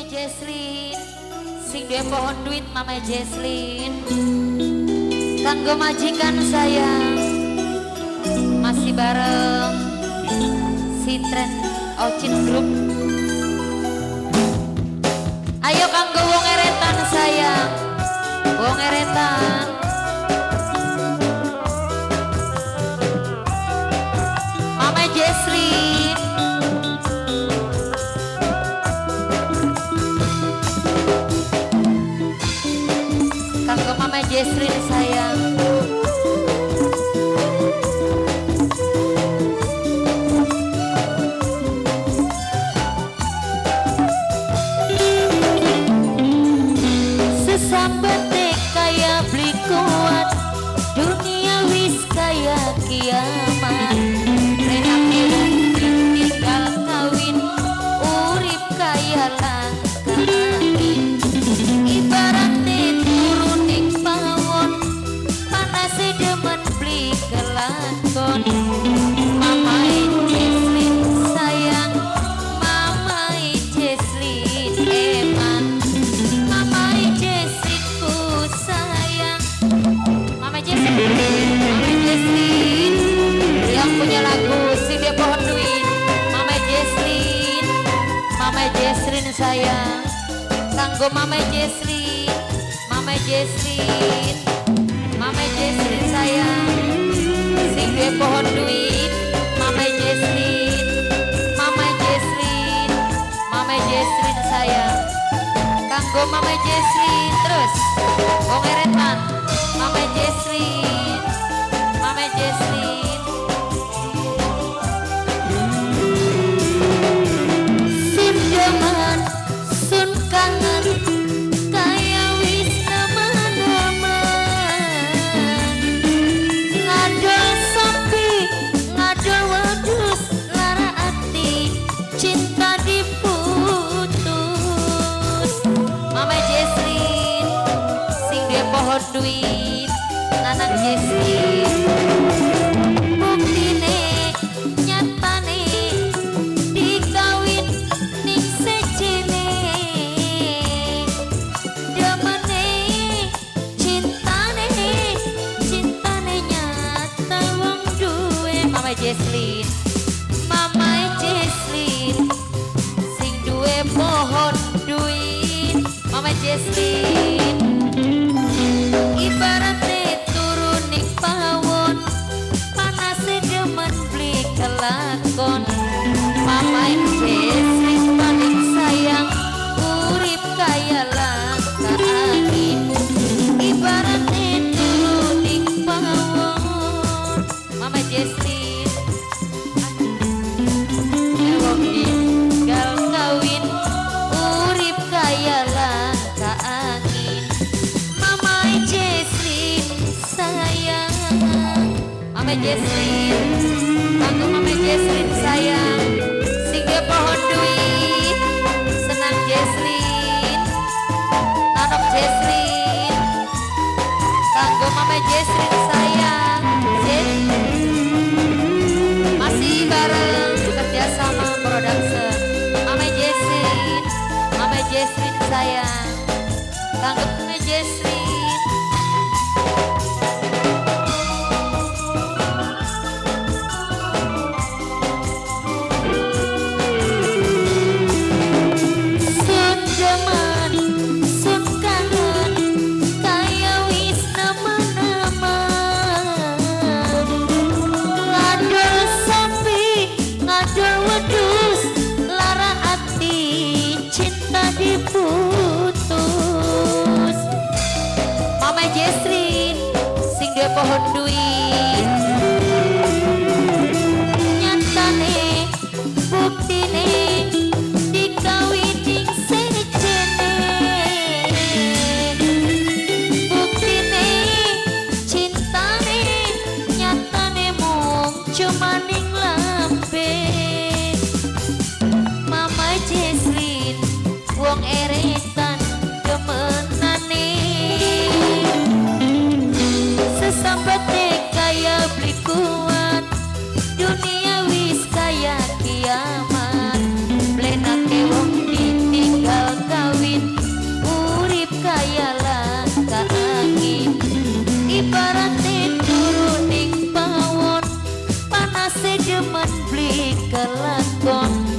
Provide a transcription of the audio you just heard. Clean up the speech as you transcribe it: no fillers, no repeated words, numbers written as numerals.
Jesslyn, sing duwe pohon duit Mama Jesslyn. Kanggo majikan saya masih bareng Citren Ocin Group. Ayo kanggo wong eretan sayang, wong eretan. Mama Jesslyn. Kanggo Mama Jesslyn sayang. Sesambete kaya beli kuat, dunia wis kaya kiamat. Renak tinggal kawin, urip kaya langka angin. Ibaratnya turun ning pawon, panase demen beli kelakon. Mama Jesslyn sayang, Mama Jesslyn emang. Mama Jesslyn ku sayang. Mama Jesslyn, Mama Jesslyn yang punya lagu si dia pohon duit. Mama Jesslyn, Mama Jesslyn sayang. Kanggo Mama Jesslyn, Mama Jesslyn, Mama Jesslyn sayang. Sing duwe pohon duit, Mama Jesslyn, Mama Jesslyn, Mama Jesslyn sayang. Kanggo Mama Jesslyn terus wong eretan. Mama Jesslyn, Mama Jesslyn. Sim jaman sun kangen kaya wis nama-nama. Ngadol sepi, ngadol wedhus, lara ati cinta diputus. Mama Jesslyn sing dia pohon duit, Nanang Jesslyn. Buktine nyatane dikawin ning sejene. Demene cintane, cintane nyata wong duwe. Mama Jesslyn, Mama Jesslyn sing duwe pohon duit. Mama Jesslyn ibaratnya turun ning pawon, panase demen beli kelakon. Mama Jesslyn paling sayang, urip kaya langka angin. Ibaratnya turun ning pawon. Mama Jesslyn wong tinggal kawin, urip kaya langka angin. Mama Jesslyn sayang, Mama Jesslyn. Kanggo Mama Jesslyn sayang, sing dia pohon duit. Senang Jesslyn, Nanok Jesslyn. Kanggo Mama Jesslyn sayang, masih bareng kerjasama production. Mama Jesslyn, Mama Jesslyn sayang. Kanggo Mama Jesslyn. Sun jaman, sun kangen, kaya wis nama-nama. Ngadol sapi, ngadol wedhus, lara ati cinta diputus. Mama Jesslyn sing dia pohon duit. Nyatane buktine dikawin ning sejene. Buktine cintane nyatane mung cuma ning lambe. Mama Jesslyn wong eretan demenane. Sesambete kelakon